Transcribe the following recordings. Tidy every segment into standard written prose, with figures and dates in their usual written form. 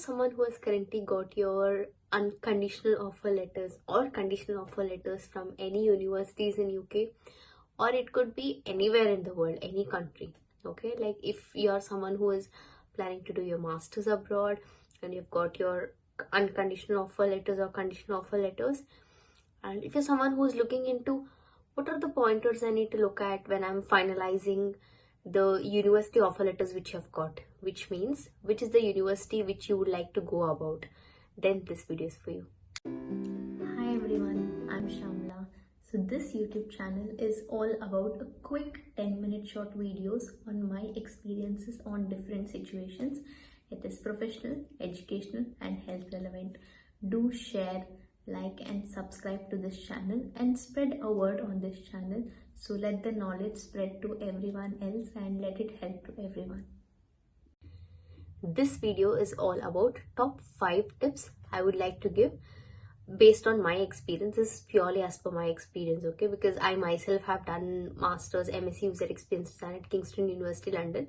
someone who has currently got your unconditional offer letters or conditional offer letters from any universities in UK, or it could be anywhere in the world, any country, okay? Like if you're someone who is planning to do your masters abroad and you've got your unconditional offer letters or conditional offer letters, and if you're someone who is looking into what are the pointers I need to look at when I'm finalizing the university offer letters which you've got, which means which is the university which you would like to go about, then this video is for you. Hi everyone, I'm Shamla. So this YouTube channel is all about a quick 10-minute short videos on my experiences on different situations. It is professional, educational and health relevant. Do share, like and subscribe to this channel and spread a word on this channel. So let the knowledge spread to everyone else and let it help to everyone. This video is all about top 5 tips I would like to give based on my experience. This is purely as per my experience, okay? Because I myself have done Masters MSc User Experience Design at Kingston University, London.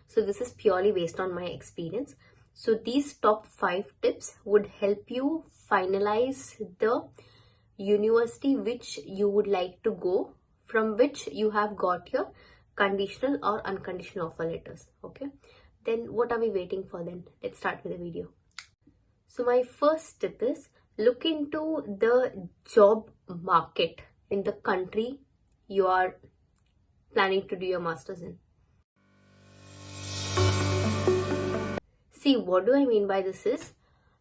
So this is purely based on my experience. So these top 5 tips would help you finalize the university which you would like to go, from which you have got your conditional or unconditional offer letters, okay? Then what are we waiting for then? Let's start with the video. So my first tip is look into the job market in the country you are planning to do your masters in. See, what do I mean by this is,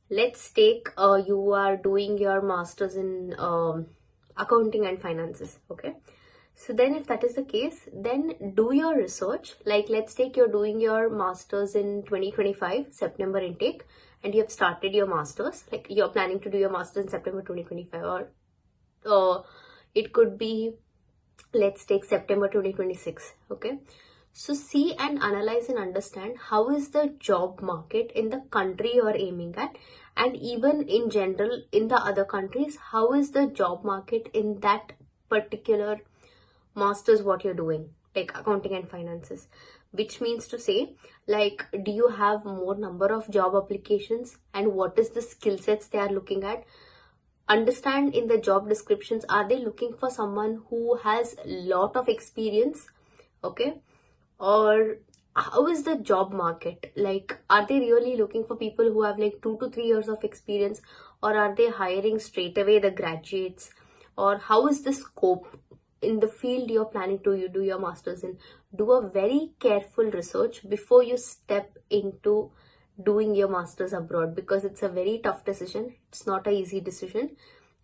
let's take you are doing your masters in accounting and finances, okay? So then if that is the case, then do your research. Like let's take you're doing your masters in 2025 September intake and you have started your masters, like you're planning to do your masters in September 2025, or it could be, let's take September 2026, okay? So see and analyze and understand how is the job market in the country you're aiming at, and even in general in the other countries, how is the job market in that particular masters what you're doing, like accounting and finances. Which means to say, like, do you have more number of job applications and what is the skill sets they are looking at? Understand in the job descriptions, are they looking for someone who has lot of experience, okay? Or how is the job market? Like, are they really looking for people who have like 2 to 3 years of experience, or are they hiring straight away the graduates? Or how is the scope in the field you're planning to do your masters in? Do a very careful research before you step into doing your masters abroad, because it's a very tough decision. It's not an easy decision,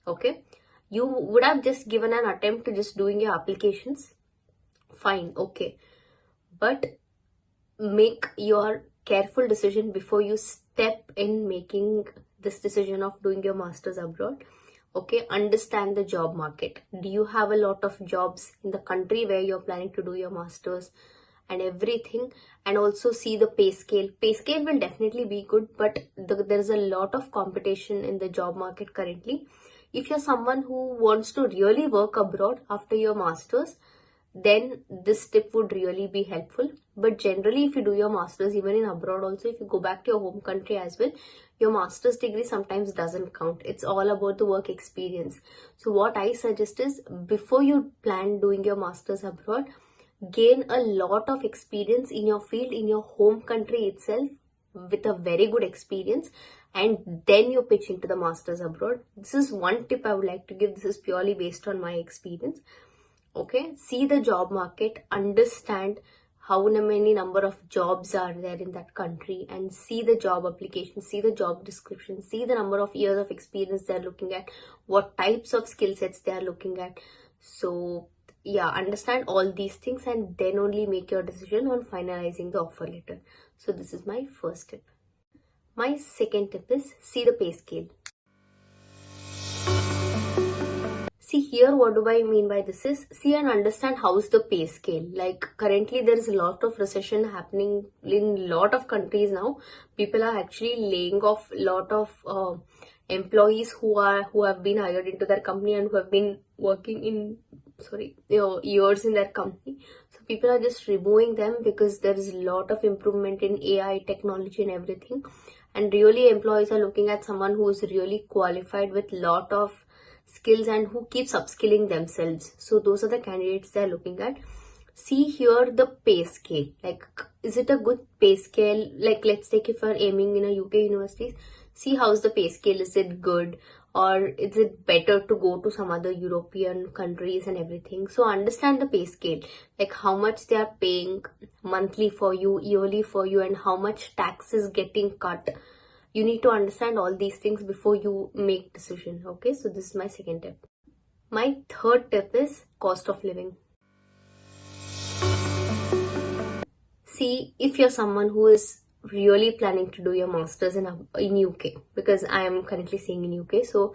okay? You would have just given an attempt to just doing your applications, fine, okay, but make your careful decision before you step in making this decision of doing your masters abroad. Okay, understand the job market. Do you have a lot of jobs in the country where you're planning to do your masters and everything? And also see the pay scale. Pay scale will definitely be good, but there's a lot of competition in the job market currently. If you're someone who wants to really work abroad after your masters, then this tip would really be helpful. But generally, if you do your masters even in abroad also, if you go back to your home country as well, your master's degree sometimes doesn't count. It's all about the work experience. So what I suggest is, before you plan doing your masters abroad, gain a lot of experience in your field in your home country itself with a very good experience, and then you pitch into the masters abroad. This is one tip I would like to give. This is purely based on my experience. Okay, see the job market, understand how many number of jobs are there in that country, and see the job application, see the job description, see the number of years of experience they're looking at, what types of skill sets they are looking at. So yeah, understand all these things and then only make your decision on finalizing the offer letter. So this is my first tip. My second tip is see the pay scale. See here, what do I mean by this is, see and understand how is the pay scale. Like currently there is a lot of recession happening in a lot of countries now. People are actually laying off a lot of employees who have been hired into their company and who have been working in years in their company. So people are just removing them because there is a lot of improvement in AI technology and everything. and really employees are looking at someone who is really qualified with lot of skills and who keeps upskilling themselves. So those are the candidates they're looking at. See here the pay scale, like is it a good pay scale? Like let's take if you're aiming in a UK universities, see how's the pay scale, is it good or is it better to go to some other European countries and everything. So understand the pay scale, like how much they are paying monthly for you, yearly for you, and how much tax is getting cut. You need to understand all these things before you make decision. Okay, so this is my second tip. My third tip is cost of living. See, if you're someone who is really planning to do your masters in UK, because I am currently staying in UK, so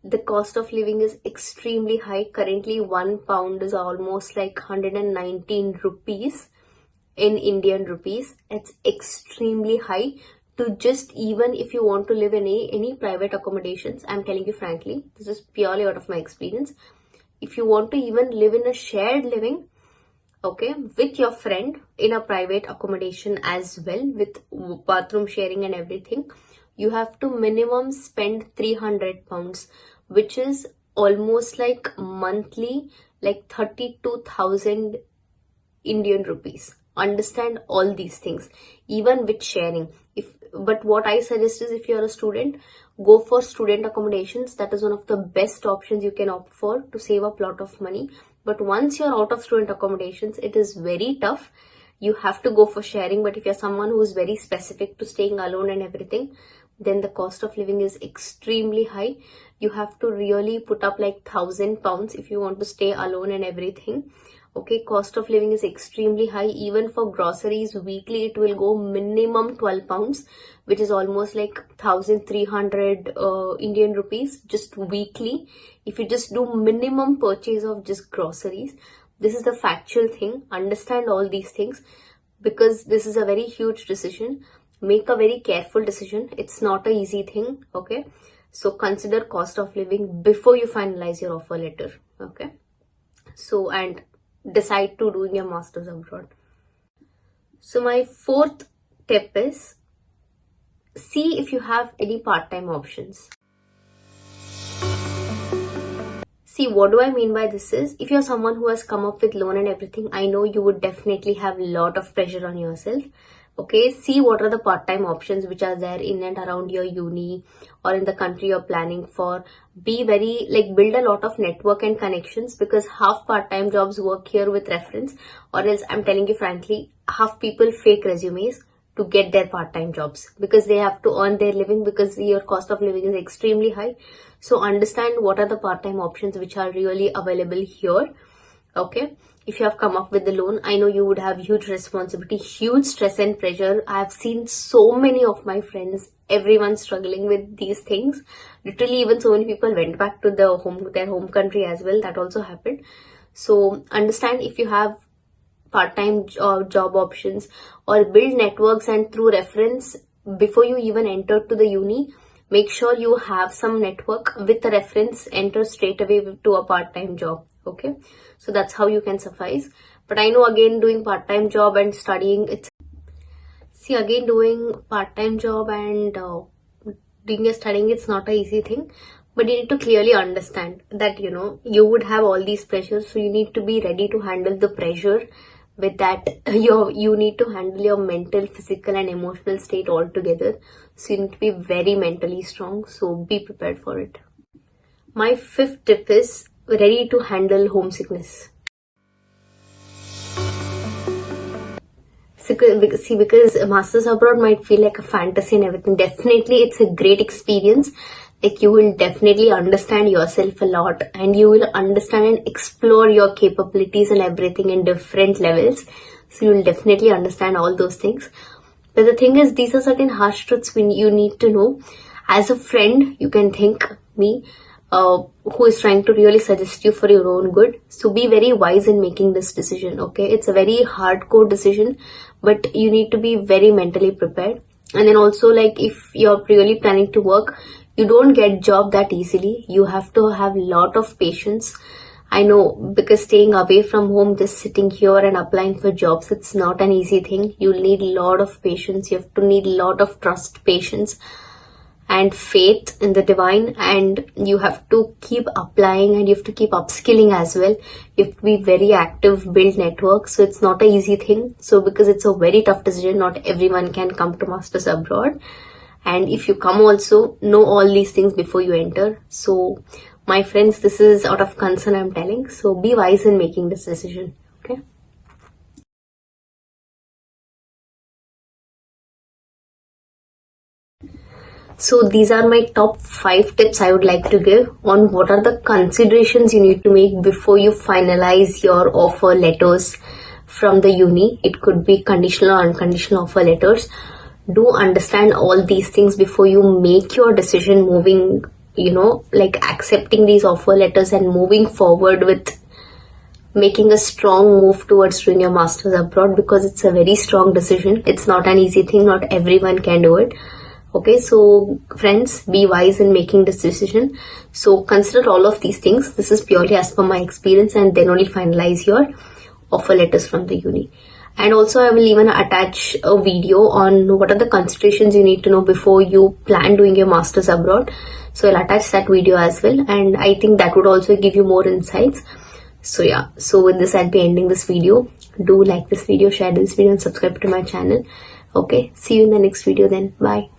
the cost of living is extremely high. Currently, £1 is almost like 119 rupees in Indian rupees. It's extremely high. To just, even if you want to live in any private accommodations, I'm telling you frankly, this is purely out of my experience. If you want to even live in a shared living, okay, with your friend in a private accommodation as well, with bathroom sharing and everything, you have to minimum spend £300, which is almost like monthly like 32,000 Indian rupees. Understand all these things, even with sharing. But what I suggest is, if you're a student, go for student accommodations. That is one of the best options you can opt for to save up a lot of money. But once you're out of student accommodations, it is very tough. You have to go for sharing. But if you're someone who is very specific to staying alone and everything, then the cost of living is extremely high. You have to really put up like £1,000 if you want to stay alone and everything. Okay, cost of living is extremely high. Even for groceries, weekly it will go minimum £12, which is almost like 1,300 Indian rupees just weekly. If you just do minimum purchase of just groceries, this is the factual thing. Understand all these things, because this is a very huge decision. Make a very careful decision. It's not an easy thing. Okay, so consider cost of living before you finalize your offer letter. Okay, so and decide to doing your masters abroad. So my fourth tip is, see if you have any part-time options. See, what do I mean by this is, if you're someone who has come up with loan and everything, I know you would definitely have a lot of pressure on yourself. Okay, see what are the part-time options which are there in and around your uni or in the country you're planning for. Be very, like, build a lot of network and connections, because half part-time jobs work here with reference, or else I'm telling you frankly, half people fake resumes to get their part-time jobs because they have to earn their living, because your cost of living is extremely high. So understand what are the part-time options which are really available here. Okay, if you have come up with the loan, I know you would have huge responsibility, huge stress and pressure. I have seen so many of my friends, everyone struggling with these things. Literally, even so many people went back to their home country as well. That also happened. So understand, if you have part-time job options, or build networks, and through reference, before you even enter to the uni, make sure you have some network with a reference, enter straight away to a part-time job. Okay, so that's how you can suffice. But I know, again, doing part-time job and studying, doing part-time job and doing your studying, it's not an easy thing. But you need to clearly understand that, you would have all these pressures, so you need to be ready to handle the pressure. With that, you need to handle your mental, physical and emotional state all together. So you need to be very mentally strong. So be prepared for it. My fifth tip is, ready to handle homesickness. See, because masters abroad might feel like a fantasy and everything. Definitely, it's a great experience. Like, you will definitely understand yourself a lot, and you will understand and explore your capabilities and everything in different levels. So you will definitely understand all those things. But the thing is, these are certain harsh truths you need to know. As a friend, you can think me, who is trying to really suggest you for your own good. So be very wise in making this decision. Okay, it's a very hardcore decision, but you need to be very mentally prepared. And then also, like, if you're really planning to work, you don't get job that easily. You have to have a lot of patience. I know, because staying away from home, just sitting here and applying for jobs, it's not an easy thing. You'll need a lot of patience. You have to need a lot of trust, patience, and faith in the divine. And you have to keep applying, and you have to keep upskilling as well. You have to be very active, build networks. So it's not an easy thing. So because it's a very tough decision, not everyone can come to masters abroad. And if you come, also know all these things before you enter. So my friends, this is out of concern I'm telling. So be wise in making this decision. Okay. So these are my top 5 tips I would like to give on what are the considerations you need to make before you finalize your offer letters from the uni. It could be conditional or unconditional offer letters. Do understand all these things before you make your decision moving, like accepting these offer letters and moving forward with making a strong move towards doing your masters abroad, because it's a very strong decision. It's not an easy thing. Not everyone can do it. Okay, so friends, be wise in making this decision. So consider all of these things. This is purely as per my experience, and then only finalize your offer letters from the uni. And also I will even attach a video on what are the considerations you need to know before you plan doing your masters abroad. So I'll attach that video as well, and I think that would also give you more insights. So yeah, so with this I'll be ending this video. Do like this video, share this video, and subscribe to my channel. Okay, see you in the next video then. Bye.